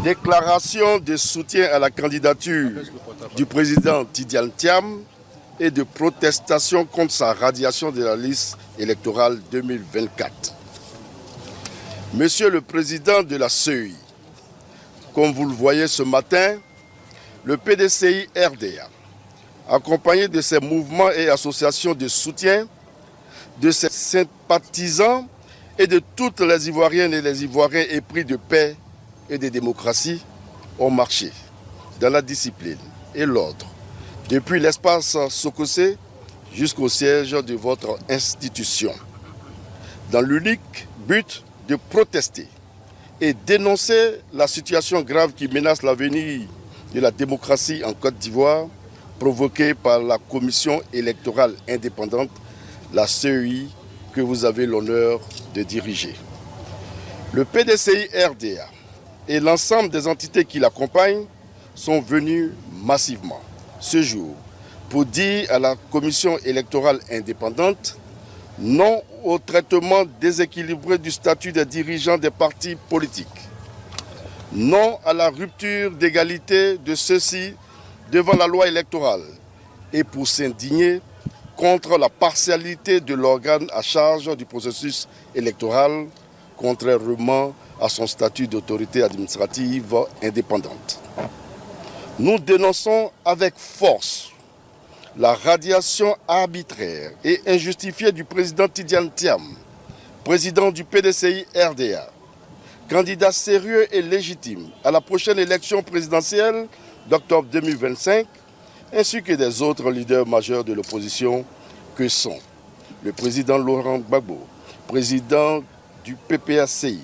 Déclaration de soutien à la candidature du président Tidiane Thiam et de protestation contre sa radiation de la liste électorale 2024. Monsieur le président de la CEI, comme vous le voyez ce matin, le PDCI RDA, accompagné de ses mouvements et associations de soutien, de ses sympathisants et de toutes les Ivoiriennes et les Ivoiriens épris de paix et de démocratie, ont marché dans la discipline et l'ordre, depuis l'espace Sokosé jusqu'au siège de votre institution, dans l'unique but de protester et dénoncer la situation grave qui menace l'avenir de la démocratie en Côte d'Ivoire, provoquée par la Commission électorale indépendante, la CEI, que vous avez l'honneur de diriger. Le PDCI RDA et l'ensemble des entités qui l'accompagnent sont venus massivement ce jour pour dire à la Commission électorale indépendante non au traitement déséquilibré du statut des dirigeants des partis politiques, non à la rupture d'égalité de ceux-ci devant la loi électorale et pour s'indigner contre la partialité de l'organe à charge du processus électoral, contrairement à son statut d'autorité administrative indépendante. Nous dénonçons avec force la radiation arbitraire et injustifiée du président Tidiane Thiam, président du PDCI RDA, candidat sérieux et légitime à la prochaine élection présidentielle d'octobre 2025, ainsi que des autres leaders majeurs de l'opposition que sont le président Laurent Gbagbo, président du PPACI,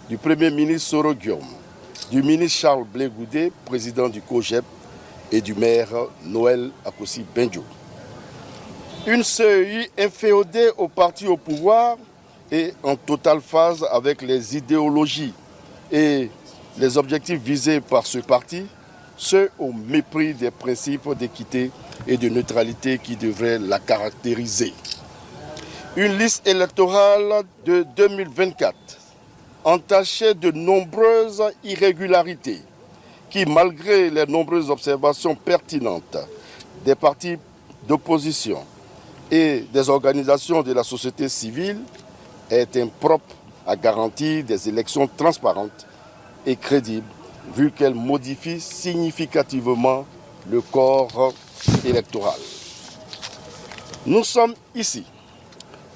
du Premier ministre Soro Guillaume, du ministre Charles Blé Goudé, président du COGEP, et du maire Noël Akossi Benjo. Une CEI inféodée au parti au pouvoir et en totale phase avec les idéologies et les objectifs visés par ce parti, ce au mépris des principes d'équité et de neutralité qui devraient la caractériser. Une liste électorale de 2024 entachée de nombreuses irrégularités qui, malgré les nombreuses observations pertinentes des partis d'opposition et des organisations de la société civile, est impropre à garantir des élections transparentes et crédibles, vu qu'elle modifie significativement le corps électoral. Nous sommes ici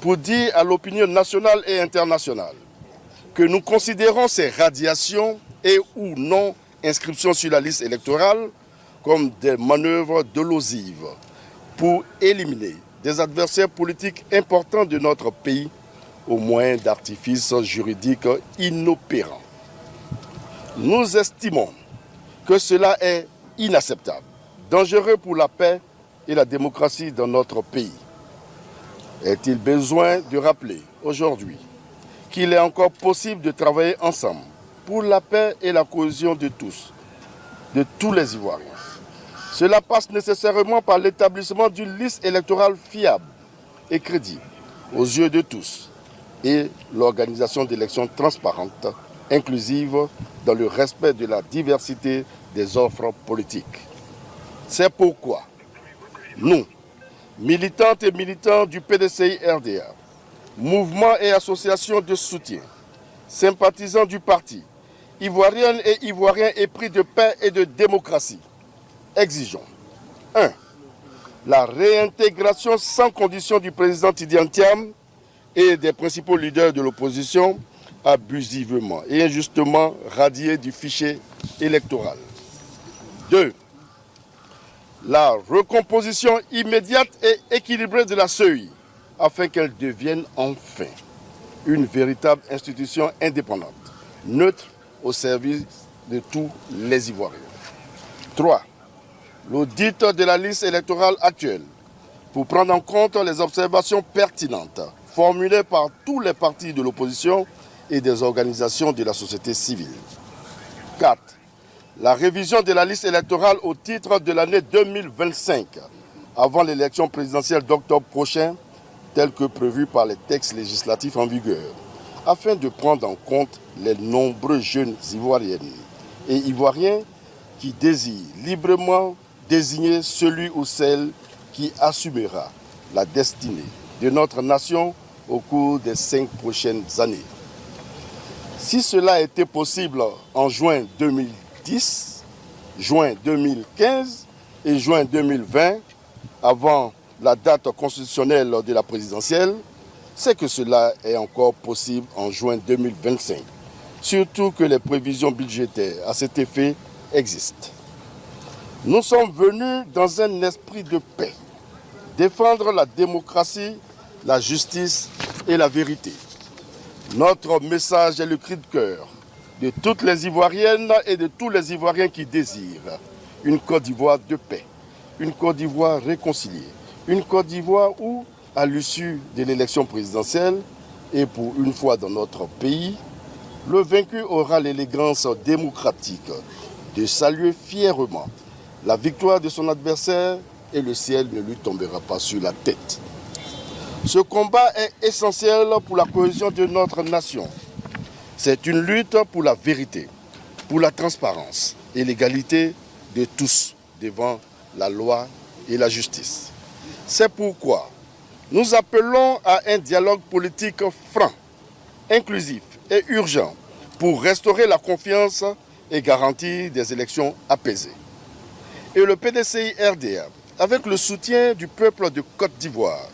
pour dire à l'opinion nationale et internationale que nous considérons ces radiations et ou non inscription sur la liste électorale comme des manœuvres dolosives pour éliminer des adversaires politiques importants de notre pays au moyen d'artifices juridiques inopérants. Nous estimons que cela est inacceptable, dangereux pour la paix et la démocratie dans notre pays. Est-il besoin de rappeler aujourd'hui qu'il est encore possible de travailler ensemble pour la paix et la cohésion de tous les Ivoiriens. Cela passe nécessairement par l'établissement d'une liste électorale fiable et crédible aux yeux de tous et l'organisation d'élections transparentes, inclusives dans le respect de la diversité des offres politiques. C'est pourquoi nous, militantes et militants du PDCI RDA, mouvements et associations de soutien, sympathisants du parti, Ivoiriennes et Ivoiriens épris de paix et de démocratie, exigeons 1. La réintégration sans condition du président Tidiane Thiam et des principaux leaders de l'opposition abusivement et injustement radiés du fichier électoral. 2. La recomposition immédiate et équilibrée de la CEI afin qu'elle devienne enfin une véritable institution indépendante, neutre au service de tous les Ivoiriens. 3. L'audit de la liste électorale actuelle pour prendre en compte les observations pertinentes formulées par tous les partis de l'opposition et des organisations de la société civile. 4. La révision de la liste électorale au titre de l'année 2025 avant l'élection présidentielle d'octobre prochain, telle que prévue par les textes législatifs en vigueur, afin de prendre en compte les nombreux jeunes Ivoiriennes et Ivoiriens qui désirent librement désigner celui ou celle qui assumera la destinée de notre nation au cours des 5 prochaines années. Si cela était possible en juin 2010, juin 2015 et juin 2020, avant la date constitutionnelle de la présidentielle, c'est que cela est encore possible en juin 2025. Surtout que les prévisions budgétaires à cet effet existent. Nous sommes venus dans un esprit de paix, défendre la démocratie, la justice et la vérité. Notre message est le cri de cœur de toutes les Ivoiriennes et de tous les Ivoiriens qui désirent une Côte d'Ivoire de paix, une Côte d'Ivoire réconciliée, une Côte d'Ivoire où, à l'issue de l'élection présidentielle et pour une fois dans notre pays, le vaincu aura l'élégance démocratique de saluer fièrement la victoire de son adversaire et le ciel ne lui tombera pas sur la tête. Ce combat est essentiel pour la cohésion de notre nation. C'est une lutte pour la vérité, pour la transparence et l'égalité de tous devant la loi et la justice. C'est pourquoi nous appelons à un dialogue politique franc, inclusif et urgent pour restaurer la confiance et garantir des élections apaisées. Et le PDCI-RDA, avec le soutien du peuple de Côte d'Ivoire,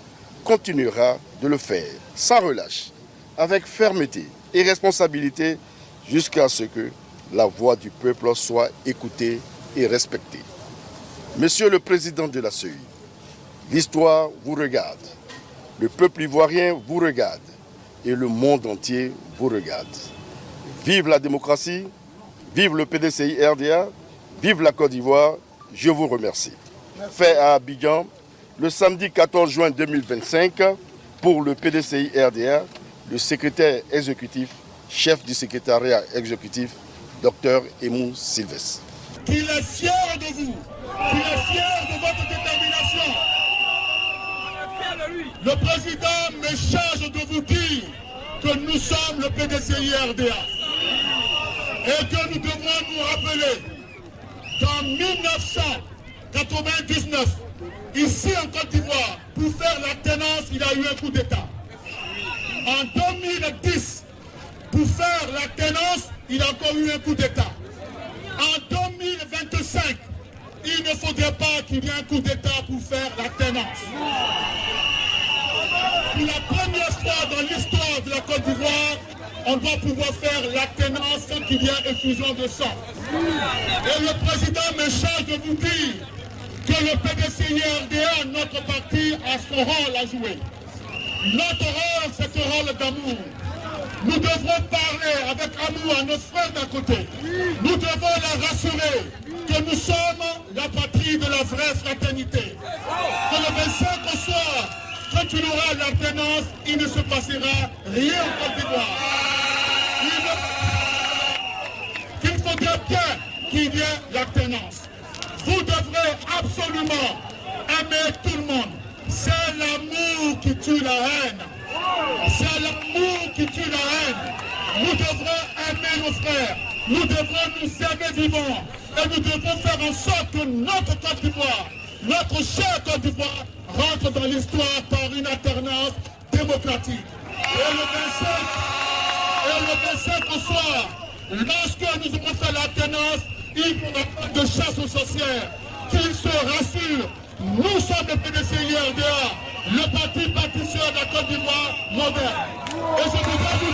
continuera de le faire sans relâche, avec fermeté et responsabilité jusqu'à ce que la voix du peuple soit écoutée et respectée. Monsieur le Président de la CEI, l'histoire vous regarde, le peuple ivoirien vous regarde et le monde entier vous regarde. Vive la démocratie, vive le PDCI-RDA, vive la Côte d'Ivoire, je vous remercie. Fait à Abidjan, le samedi 14 juin 2025, pour le PDCI-RDA, le secrétaire exécutif, chef du secrétariat exécutif, Dr Emou Sylvestre. Qu'il est fier de vous, qu'il est fier de votre détermination. Le président me charge de vous dire que nous sommes le PDCI-RDA et que nous devrons nous rappeler qu'en 1999, ici en Côte d'Ivoire, pour faire l'alternance, il a eu un coup d'État. En 2010, pour faire l'alternance, il a encore eu un coup d'État. En 2025, il ne faudrait pas qu'il y ait un coup d'État pour faire l'alternance. Pour la première fois dans l'histoire de la Côte d'Ivoire, on doit pouvoir faire l'alternance sans qu'il y ait effusion de sang. Et le président me charge de vous dire que le PDCI-RDA, notre parti, a son rôle à jouer. Notre rôle, c'est un rôle d'amour. Nous devrons parler avec amour à nos frères d'un côté. Nous devons les rassurer que nous sommes la patrie de la vraie fraternité. Que le 25 au soir, quand il y aura l'alternance, il ne se passera rien en Côte d'Ivoire. Il faudrait bien qu'il y ait l'alternance. Vous devrez absolument aimer tout le monde. C'est l'amour qui tue la haine. C'est l'amour qui tue la haine. Nous devrons aimer nos frères. Nous devrons nous aimer vivants. Et nous devons faire en sorte que notre Côte d'Ivoire, notre chère Côte d'Ivoire, rentre dans l'histoire par une alternance démocratique. Et le 25 au soir, lorsque nous aurons fait l'alternance, il n'y aura pas de chasse aux sorcières. Qu'ils se rassurent. Nous sommes le PDCI-RDA, le parti bâtisseur de la Côte d'Ivoire moderne. Et je voudrais vous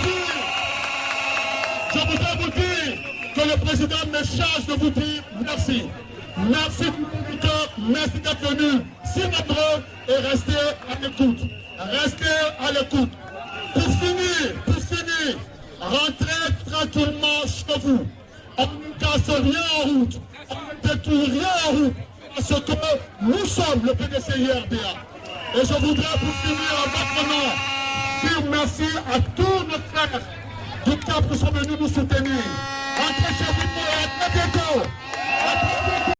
dire que le président me charge de vous dire merci. Merci du cœur, merci d'être venu si nombreux et restez à l'écoute. Restez à l'écoute. Pour finir, rentrez tranquillement chez vous. On ne casse rien en route, on ne détruit rien en route. Parce que nous sommes le PDCI-RDA. Et je voudrais pour finir en votre nom dire merci à tous nos frères du CAP qui sont venus nous soutenir. Entrez chez vous et à très bientôt.